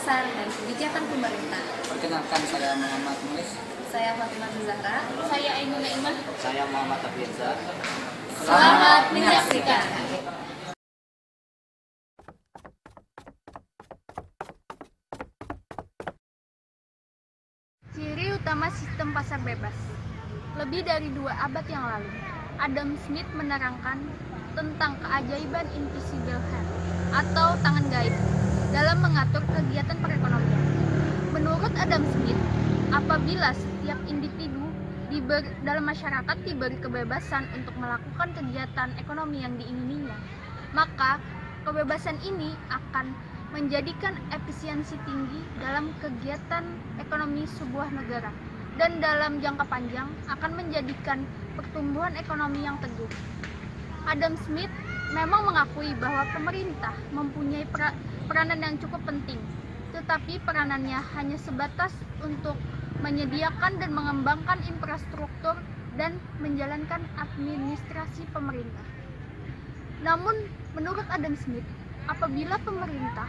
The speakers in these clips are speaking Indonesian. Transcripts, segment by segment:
pasar dan kebijakan pemerintah. Perkenalkan, saya Muhammad Muis. Saya Fatimah Zahra. Saya Ainun Naimah. Saya Muhammad Afianza. Selamat menyaksikan. Ciri utama sistem pasar bebas. Lebih dari 2 abad yang lalu, Adam Smith menerangkan tentang keajaiban invisible hand atau tangan gaib dalam mengatur kegiatan perekonomian. Menurut Adam Smith, apabila setiap individu dalam masyarakat diberi kebebasan untuk melakukan kegiatan ekonomi yang diingininya, maka kebebasan ini akan menjadikan efisiensi tinggi dalam kegiatan ekonomi sebuah negara dan dalam jangka panjang akan menjadikan pertumbuhan ekonomi yang teguh. Adam Smith memang mengakui bahwa pemerintah mempunyai peranan yang cukup penting, tetapi peranannya hanya sebatas untuk menyediakan dan mengembangkan infrastruktur dan menjalankan administrasi pemerintah. Namun, menurut Adam Smith, apabila pemerintah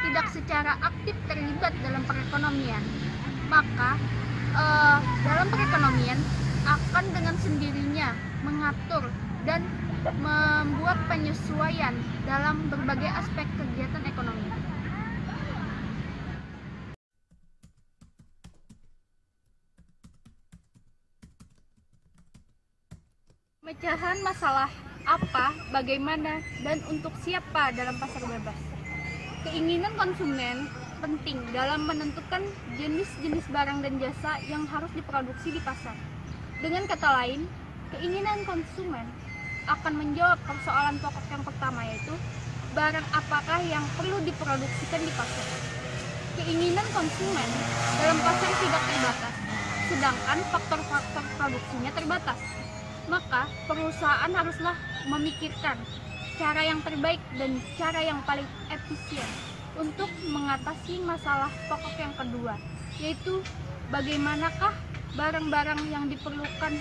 tidak secara aktif terlibat dalam perekonomian, maka dalam perekonomian akan dengan sendirinya mengatur dan membuat penyesuaian dalam berbagai aspek kegiatan ekonomi. Pemecahan masalah apa, bagaimana, dan untuk siapa dalam pasar bebas. Keinginan konsumen penting dalam menentukan jenis-jenis barang dan jasa yang harus diproduksi di pasar. Dengan kata lain, keinginan konsumen akan menjawab persoalan pokok yang pertama, yaitu barang apakah yang perlu diproduksikan di pasar. Keinginan konsumen dalam pasar tidak terbatas, sedangkan faktor-faktor produksinya terbatas. Maka perusahaan haruslah memikirkan cara yang terbaik dan cara yang paling efisien untuk mengatasi masalah pokok yang kedua, yaitu bagaimanakah barang-barang yang diperlukan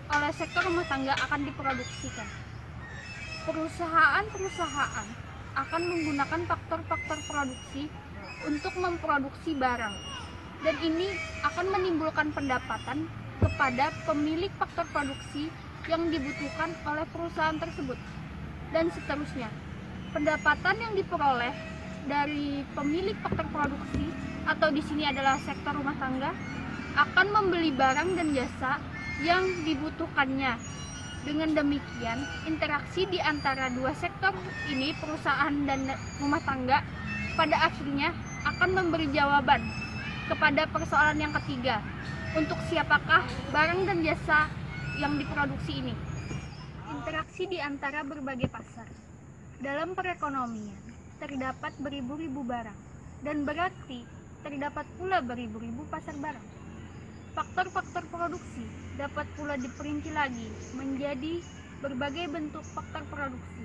oleh sektor rumah tangga akan diproduksikan. Perusahaan-perusahaan akan menggunakan faktor-faktor produksi untuk memproduksi barang, dan ini akan menimbulkan pendapatan kepada pemilik faktor produksi yang dibutuhkan oleh perusahaan tersebut, dan seterusnya. Pendapatan yang diperoleh dari pemilik faktor produksi atau di sini adalah sektor rumah tangga akan membeli barang dan jasa yang dibutuhkannya. Dengan demikian, interaksi di antara dua sektor ini, perusahaan dan rumah tangga, pada akhirnya akan memberi jawaban kepada persoalan yang ketiga, untuk siapakah barang dan jasa yang diproduksi ini. Interaksi di antara berbagai pasar. Dalam perekonomian, terdapat beribu-ribu barang, dan berarti terdapat pula beribu-ribu pasar barang. Faktor-faktor produksi dapat pula diperinci lagi menjadi berbagai bentuk faktor produksi.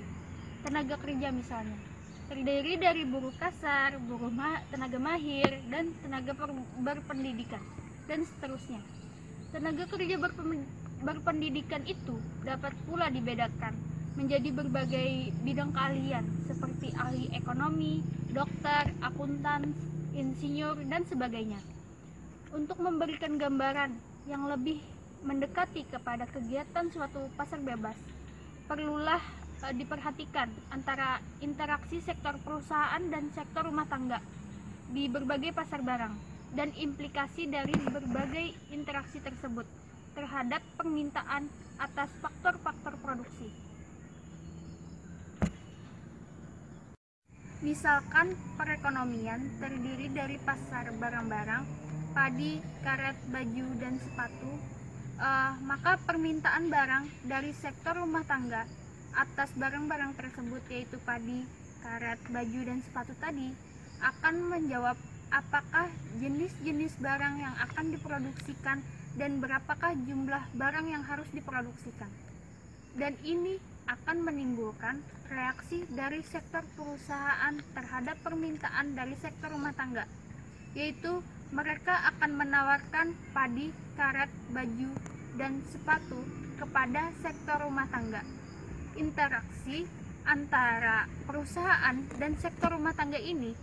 Tenaga kerja misalnya, terdiri dari buruh kasar, tenaga mahir, dan tenaga berpendidikan, dan seterusnya. Tenaga kerja berpendidikan itu dapat pula dibedakan menjadi berbagai bidang keahlian seperti ahli ekonomi, dokter, akuntan, insinyur, dan sebagainya. Untuk memberikan gambaran yang lebih mendekati kepada kegiatan suatu pasar bebas, perlulah diperhatikan antara interaksi sektor perusahaan dan sektor rumah tangga di berbagai pasar barang, dan implikasi dari berbagai interaksi tersebut terhadap permintaan atas faktor-faktor produksi. Misalkan perekonomian terdiri dari pasar barang-barang, padi, karet, baju, dan sepatu, maka permintaan barang dari sektor rumah tangga atas barang-barang tersebut, yaitu padi, karet, baju, dan sepatu tadi, akan menjawab apakah jenis-jenis barang yang akan diproduksikan dan berapakah jumlah barang yang harus diproduksikan. Dan ini akan menimbulkan reaksi dari sektor perusahaan terhadap permintaan dari sektor rumah tangga, yaitu mereka akan menawarkan padi, karet, baju, dan sepatu kepada sektor rumah tangga. Interaksi antara perusahaan dan sektor rumah tangga ini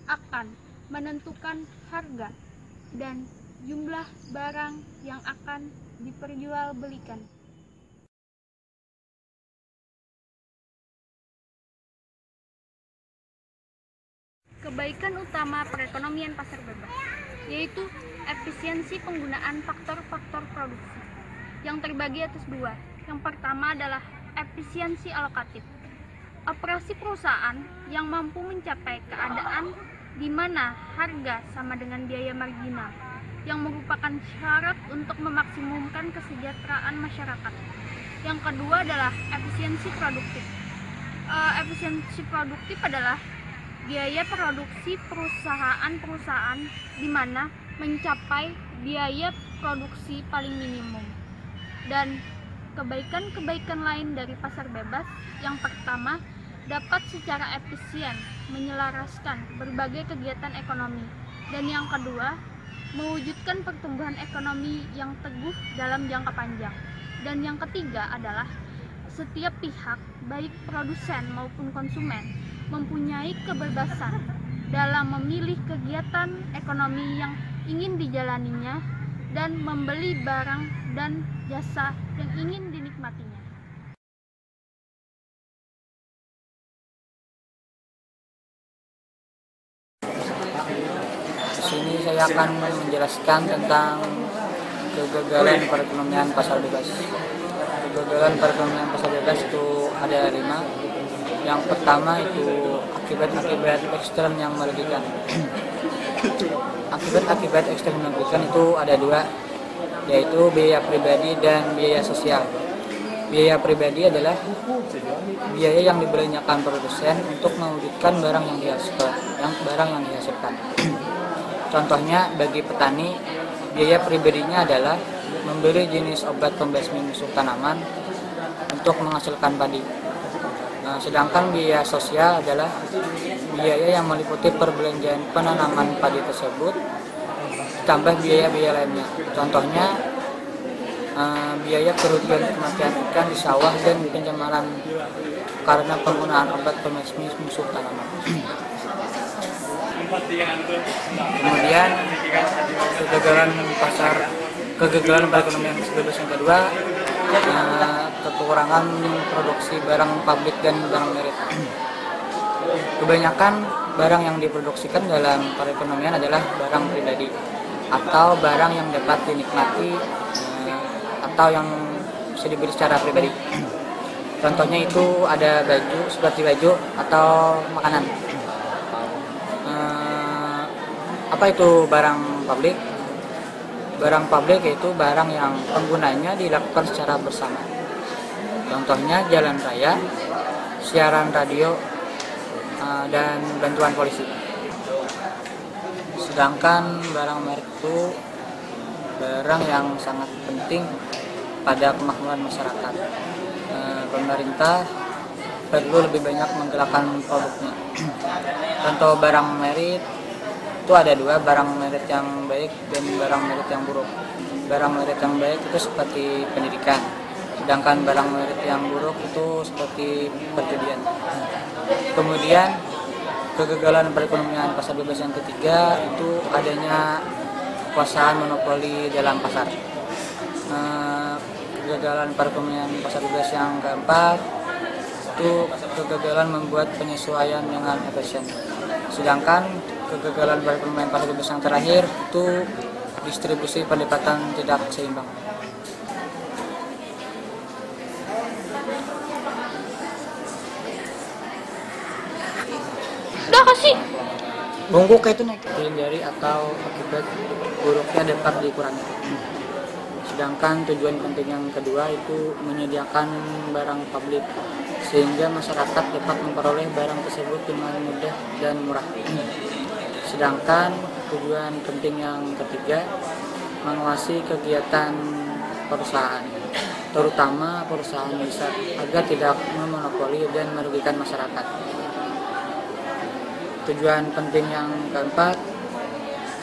akan menentukan harga dan jumlah barang yang akan diperjualbelikan. Kebaikan utama perekonomian pasar bebas yaitu efisiensi penggunaan faktor-faktor produksi yang terbagi atas dua. Yang pertama adalah efisiensi alokatif. Operasi perusahaan yang mampu mencapai keadaan di mana harga sama dengan biaya marginal, yang merupakan syarat untuk memaksimumkan kesejahteraan masyarakat. Yang kedua adalah efisiensi produktif. Efisiensi produktif adalah biaya produksi perusahaan-perusahaan di mana mencapai biaya produksi paling minimum. Dan kebaikan-kebaikan lain dari pasar bebas, yang pertama, dapat secara efisien menyelaraskan berbagai kegiatan ekonomi. Dan yang kedua, mewujudkan pertumbuhan ekonomi yang teguh dalam jangka panjang. Dan yang ketiga adalah setiap pihak, baik produsen maupun konsumen, mempunyai kebebasan dalam memilih kegiatan ekonomi yang ingin dijalaninya dan membeli barang dan jasa yang ingin dinikmatinya. Di sini saya akan menjelaskan tentang kegagalan perekonomian pasar bebas. Kegagalan perekonomian pasar bebas itu ada 5. Yang pertama itu akibat-akibat ekstern yang merugikan. Akibat-akibat ekstern yang merugikan itu ada 2, yaitu biaya pribadi dan biaya sosial. Biaya pribadi adalah biaya yang dibelanjakan produsen untuk mewujudkan barang yang dihasilkan. Contohnya bagi petani, biaya pribadinya adalah membeli jenis obat pembasmi musuh tanaman untuk menghasilkan padi. Sedangkan biaya sosial adalah biaya yang meliputi perbelanjaan penanaman padi tersebut ditambah biaya-biaya lainnya. Contohnya biaya kerugian kematian ikan di sawah dan pencemaran karena penggunaan obat pembasmi musuh tanaman. Kemudian kegagalan perekonomian bebas yang kedua, kekurangan produksi barang publik dan barang merit. Kebanyakan barang yang diproduksikan dalam perekonomian adalah barang pribadi atau barang yang dapat dinikmati atau yang bisa dibeli secara pribadi. Contohnya itu ada baju, seperti baju atau makanan. Apa itu barang publik? Barang publik yaitu barang yang penggunanya dilakukan secara bersama. Contohnya jalan raya, siaran radio, dan bantuan polisi. Sedangkan barang merit itu barang yang sangat penting pada kemakmuran masyarakat. Pemerintah perlu lebih banyak menggerakkan produknya. Contoh barang merit itu ada 2, barang merit yang baik dan barang merit yang buruk. Barang merit yang baik itu seperti pendidikan, sedangkan barang merit yang buruk itu seperti perjudian. Kemudian kegagalan perekonomian pasar bebas yang ketiga itu adanya kekuasaan monopoli dalam pasar. Kegagalan perekonomian pasar bebas yang keempat itu kegagalan membuat penyesuaian dengan efisien. Sedangkan kegagalan perekonomian pasar bebas yang terakhir itu distribusi pendapatan tidak seimbang. Udah kasih. Bungkuk itu naik dihindari atau akibat buruknya dapat dikurangi. Sedangkan tujuan penting yang kedua itu menyediakan barang publik sehingga masyarakat dapat memperoleh barang tersebut dengan mudah dan murah. Sedangkan tujuan penting yang ketiga mengawasi kegiatan perusahaan, terutama perusahaan besar, agar tidak memonopoli dan merugikan masyarakat. Tujuan penting yang keempat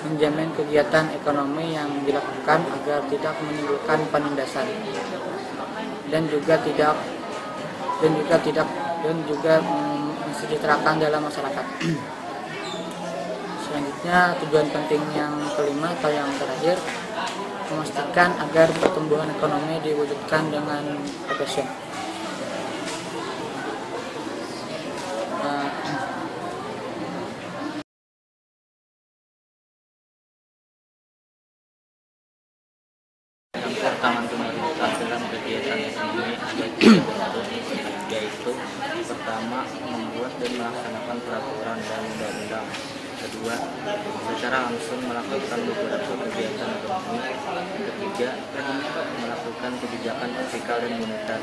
menjamin kegiatan ekonomi yang dilakukan agar tidak menimbulkan penindasan dan juga tidak dan juga mensejahterakan dalam masyarakat. Selanjutnya, tujuan penting yang kelima atau yang terakhir, memastikan agar pertumbuhan ekonomi diwujudkan dengan efisien. Pertama, pemerintah dalam kegiatan ekonomi ada tiga bentuk, yaitu pertama, membuat dan melaksanakan peraturan dan undang-undang. Kedua, secara langsung melakukan beberapa kegiatan ekonomi. Ketiga, melakukan kebijakan fiskal dan moneter.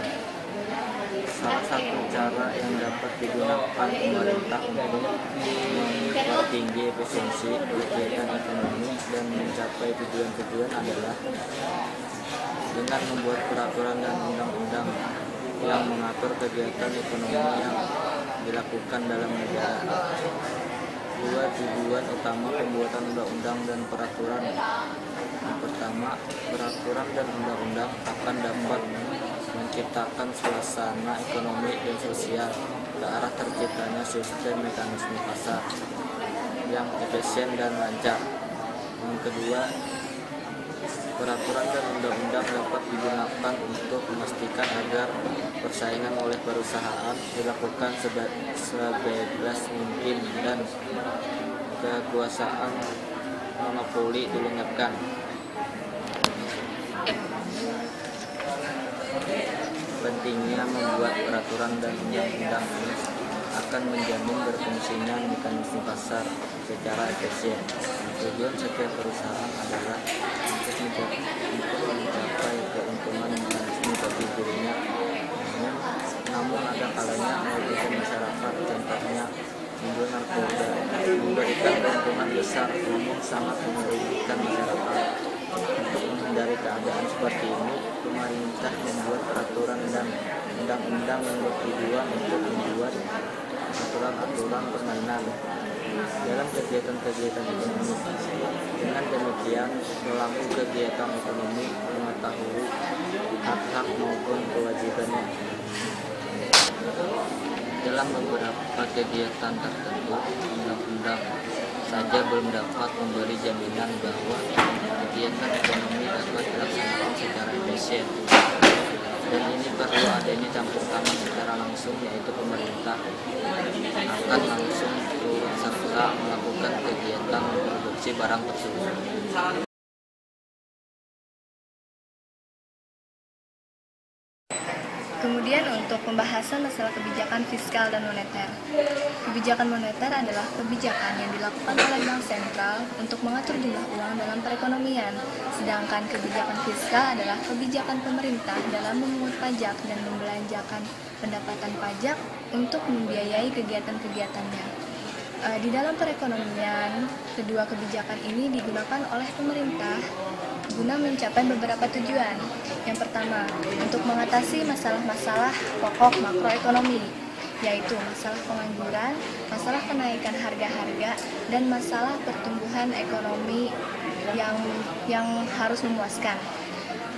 Salah satu cara yang dapat digunakan pemerintah untuk mempertinggi efisiensi kegiatan ekonomi dan mencapai tujuan-tujuan adalah dengan membuat peraturan dan undang-undang yang mengatur kegiatan ekonomi yang dilakukan dalam negara. Dua tujuan utama pembuatan undang-undang dan peraturan. Yang pertama, peraturan dan undang-undang akan dapat menciptakan suasana ekonomi dan sosial ke arah terciptanya sistem mekanisme pasar yang efisien dan lancar. Yang kedua, peraturan dan undang-undang dapat digunakan untuk memastikan agar persaingan oleh perusahaan dilakukan sebebas mungkin dan kekuasaan monopoli dilenggarkan. Pentingnya membuat peraturan dan undang-undang ini akan menjamin berfungsinya mekanisme pasar secara efisien. Tujuan setiap perusahaan adalah untuk mencapai keuntungan mekanisme bagi dirinya. Namun ada kalanya merugikan masyarakat, contohnya menjual narkoba memberikan keuntungan besar namun sangat merugikan masyarakat. Untuk menghindari keadaan seperti ini, pemerintah membuat peraturan dan undang-undang yang bertujuan untuk membuat aturan-aturan permainan dalam kegiatan-kegiatan ekonomi. Dengan demikian, pelaku kegiatan ekonomi mengetahui hak-hak maupun kewajibannya. Dalam beberapa kegiatan tertentu, undang-undang saja belum dapat memberi jaminan bahwa kegiatan ekonomi dapat dilaksanakan secara efisien. Dan ini perlu adanya campur tangan secara langsung, yaitu pemerintah akan langsung turut serta melakukan kegiatan produksi barang tersebut. Kemudian untuk pembahasan masalah kebijakan fiskal dan moneter. Kebijakan moneter adalah kebijakan yang dilakukan oleh bank sentral untuk mengatur jumlah uang dalam perekonomian. Sedangkan kebijakan fiskal adalah kebijakan pemerintah dalam memungut pajak dan membelanjakan pendapatan pajak untuk membiayai kegiatan-kegiatannya. Di dalam perekonomian, kedua kebijakan ini digunakan oleh pemerintah guna mencapai beberapa tujuan. Yang pertama, untuk mengatasi masalah-masalah pokok makroekonomi, yaitu masalah pengangguran, masalah kenaikan harga-harga, dan masalah pertumbuhan ekonomi yang harus memuaskan.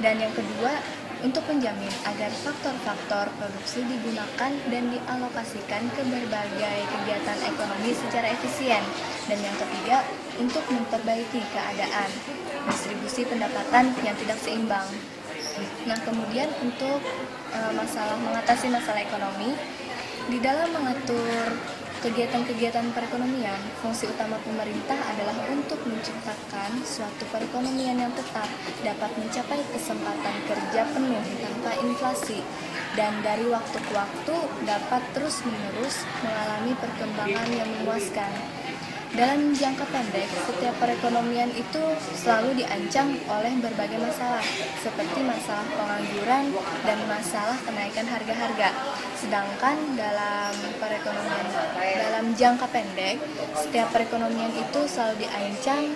Dan yang kedua, untuk menjamin agar faktor-faktor produksi digunakan dan dialokasikan ke berbagai kegiatan ekonomi secara efisien. Dan yang ketiga, untuk memperbaiki keadaan distribusi pendapatan yang tidak seimbang. Nah, kemudian untuk mengatasi masalah ekonomi, di dalam mengatur kegiatan-kegiatan perekonomian, fungsi utama pemerintah adalah untuk menciptakan suatu perekonomian yang tetap dapat mencapai kesempatan kerja penuh tanpa inflasi dan dari waktu ke waktu dapat terus-menerus mengalami perkembangan yang memuaskan. Dalam jangka pendek, setiap perekonomian itu selalu diancam oleh berbagai masalah, seperti masalah pengangguran dan masalah kenaikan harga-harga. Sedangkan dalam jangka pendek, setiap perekonomian itu selalu diancam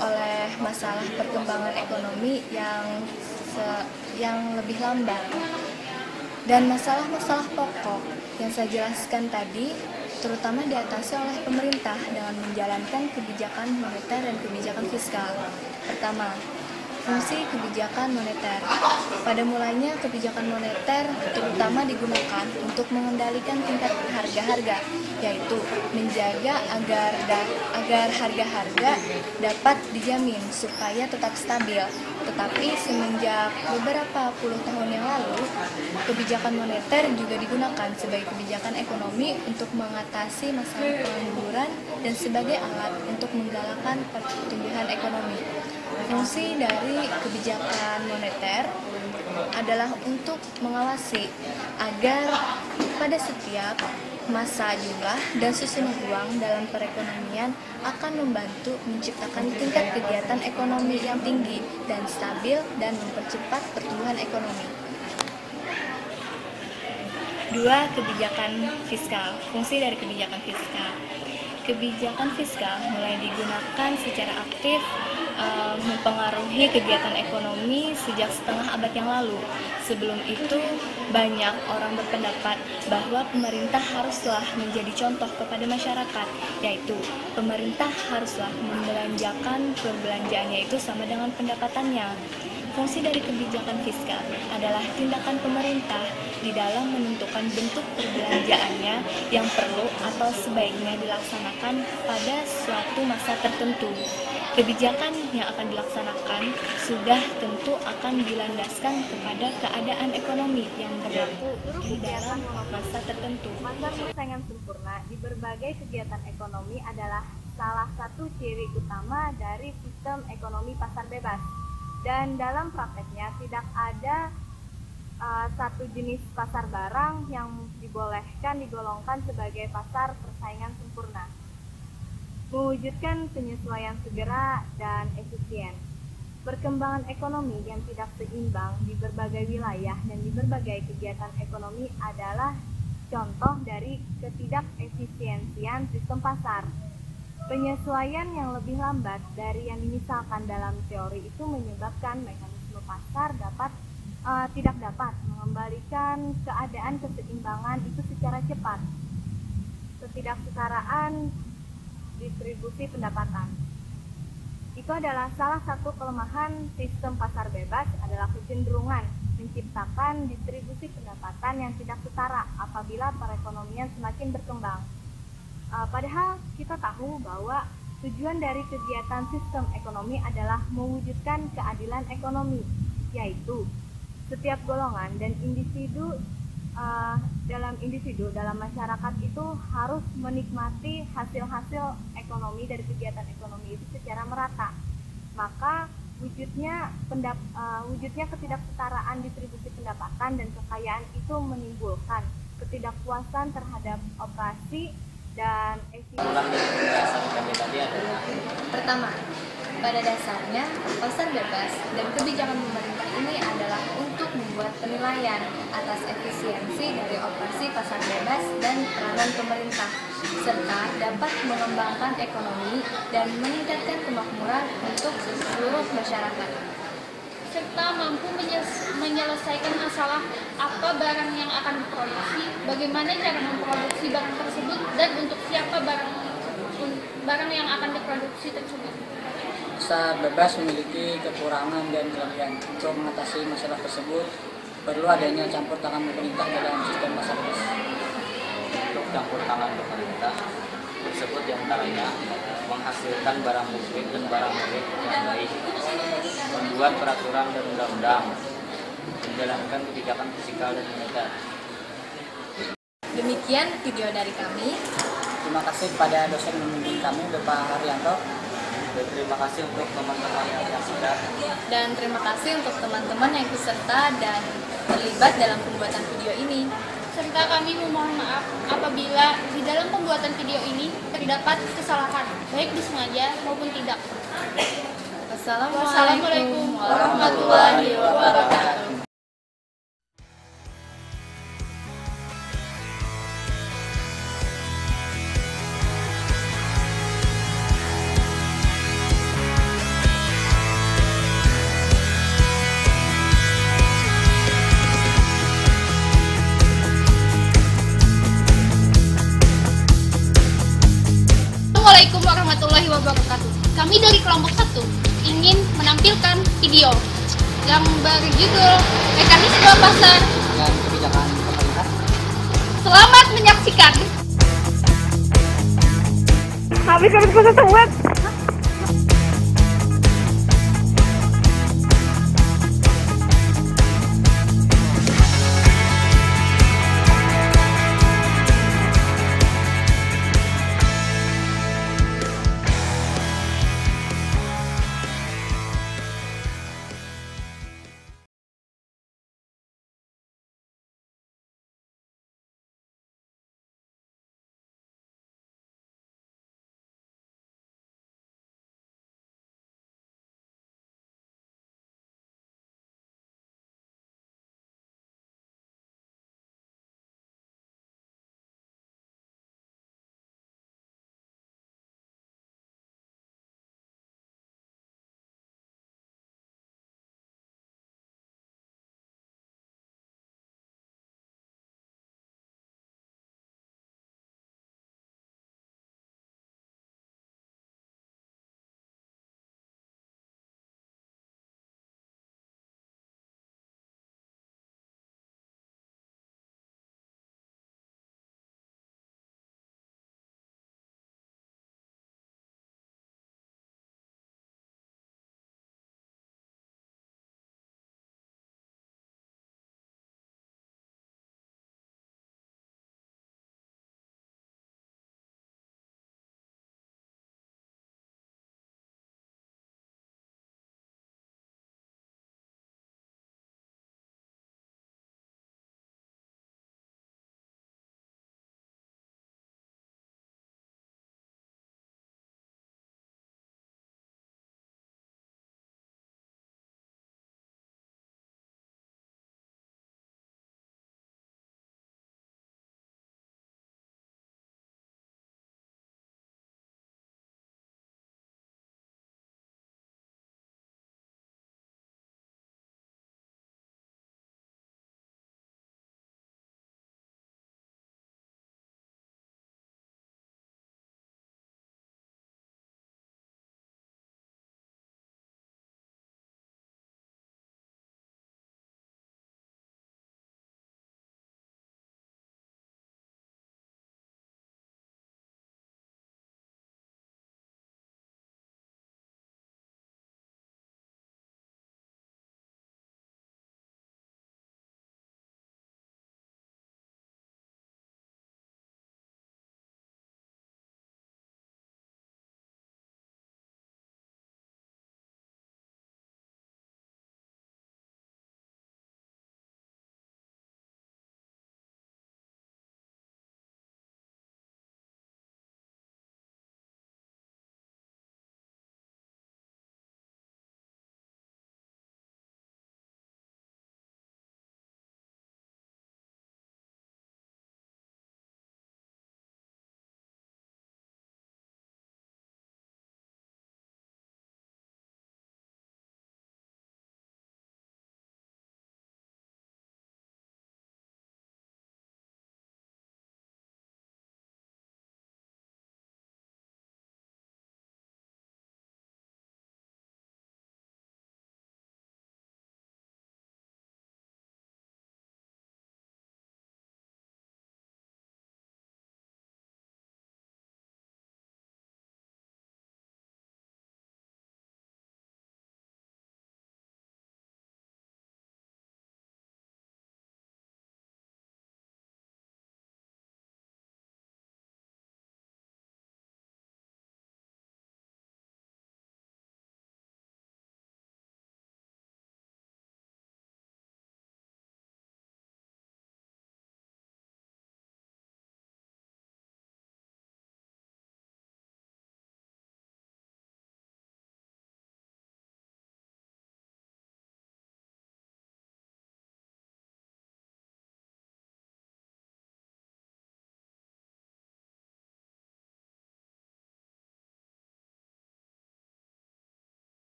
oleh masalah perkembangan ekonomi yang lebih lambat. Dan masalah-masalah pokok yang saya jelaskan tadi terutama diatasi oleh pemerintah dengan menjalankan kebijakan moneter dan kebijakan fiskal. Pertama, Fungsi kebijakan moneter. Pada mulanya kebijakan moneter terutama digunakan untuk mengendalikan tingkat harga-harga, yaitu menjaga agar harga-harga dapat dijamin supaya tetap stabil. Tetapi semenjak beberapa puluh tahun yang lalu, kebijakan moneter juga digunakan sebagai kebijakan ekonomi untuk mengatasi masalah pengangguran dan sebagai alat untuk menggalakkan pertumbuhan ekonomi. Fungsi dari kebijakan moneter adalah untuk mengawasi agar pada setiap masa jumlah dan susunan uang dalam perekonomian akan membantu menciptakan tingkat kegiatan ekonomi yang tinggi dan stabil dan mempercepat pertumbuhan ekonomi. 2. Kebijakan fiskal. Fungsi dari kebijakan fiskal. Kebijakan fiskal mulai digunakan secara aktif mempengaruhi kegiatan ekonomi sejak setengah abad yang lalu. Sebelum itu, banyak orang berpendapat bahwa pemerintah haruslah menjadi contoh kepada masyarakat, yaitu pemerintah haruslah membelanjakan perbelanjaannya itu sama dengan pendapatannya. Fungsi dari kebijakan fiskal adalah tindakan pemerintah di dalam menentukan bentuk perbelanjaannya yang perlu atau sebaiknya dilaksanakan pada suatu masa tertentu. Kebijakan yang akan dilaksanakan sudah tentu akan dilandaskan kepada keadaan ekonomi yang berlaku di dalam masa tertentu. Pasar persaingan sempurna di berbagai kegiatan ekonomi adalah salah satu ciri utama dari sistem ekonomi pasar bebas. Dan dalam prakteknya tidak ada satu jenis pasar barang yang digolongkan sebagai pasar persaingan sempurna. Mewujudkan penyesuaian segera dan efisien. Perkembangan ekonomi yang tidak seimbang di berbagai wilayah dan di berbagai kegiatan ekonomi adalah contoh dari ketidakefisiensian sistem pasar. Penyesuaian yang lebih lambat dari yang dimisalkan dalam teori itu menyebabkan mekanisme pasar tidak dapat mengembalikan keadaan keseimbangan itu secara cepat. Ketidaksetaraan distribusi pendapatan. Itu adalah salah satu kelemahan sistem pasar bebas adalah kecenderungan menciptakan distribusi pendapatan yang tidak setara apabila perekonomian semakin berkembang. Padahal kita tahu bahwa tujuan dari kegiatan sistem ekonomi adalah mewujudkan keadilan ekonomi, yaitu setiap golongan dan individu dalam masyarakat itu harus menikmati hasil-hasil ekonomi dari kegiatan ekonomi itu secara merata. Maka wujudnya ketidaksetaraan distribusi pendapatan dan kekayaan itu menimbulkan ketidakpuasan terhadap operasi dan Pertama, pada dasarnya pasar bebas dan kebijakan pemerintah ini adalah untuk membuat penilaian atas efisiensi dari operasi pasar bebas dan peranan pemerintah, serta dapat mengembangkan ekonomi dan meningkatkan kemakmuran untuk seluruh masyarakat, serta mampu menyelesaikan masalah apa barang yang akan diproduksi, bagaimana cara memproduksi barang tersebut, dan untuk siapa barang yang akan diproduksi tersebut. Pasar bebas memiliki kekurangan dan kelebihan. Untuk mengatasi masalah tersebut, perlu adanya campur tangan pemerintah dalam sistem pasar bebas. Untuk campur tangan pemerintah tersebut diantaranya menghasilkan barang publik dan barang publik yang baik, membuat peraturan dan undang-undang, menjalankan kebijakan fiskal dan moneter. Demikian video dari kami. Terima kasih kepada dosen pembimbing kami, Bapak Haryanto. Dan terima kasih untuk teman-teman yang menyaksikan. Dan terima kasih untuk teman-teman yang ikut serta dan terlibat dalam pembuatan video ini. Serta kami memohon maaf apabila di dalam pembuatan video ini terdapat kesalahan, baik disengaja maupun tidak. Wassalamualaikum warahmatullahi wabarakatuh. Assalamualaikum warahmatullahi wabarakatuh. Kami dari kelompok 1 ingin menampilkan video yang berjudul Mekanisme Pasar dan Kebijakan Pemerintah. Selamat menyaksikan. Habis puasa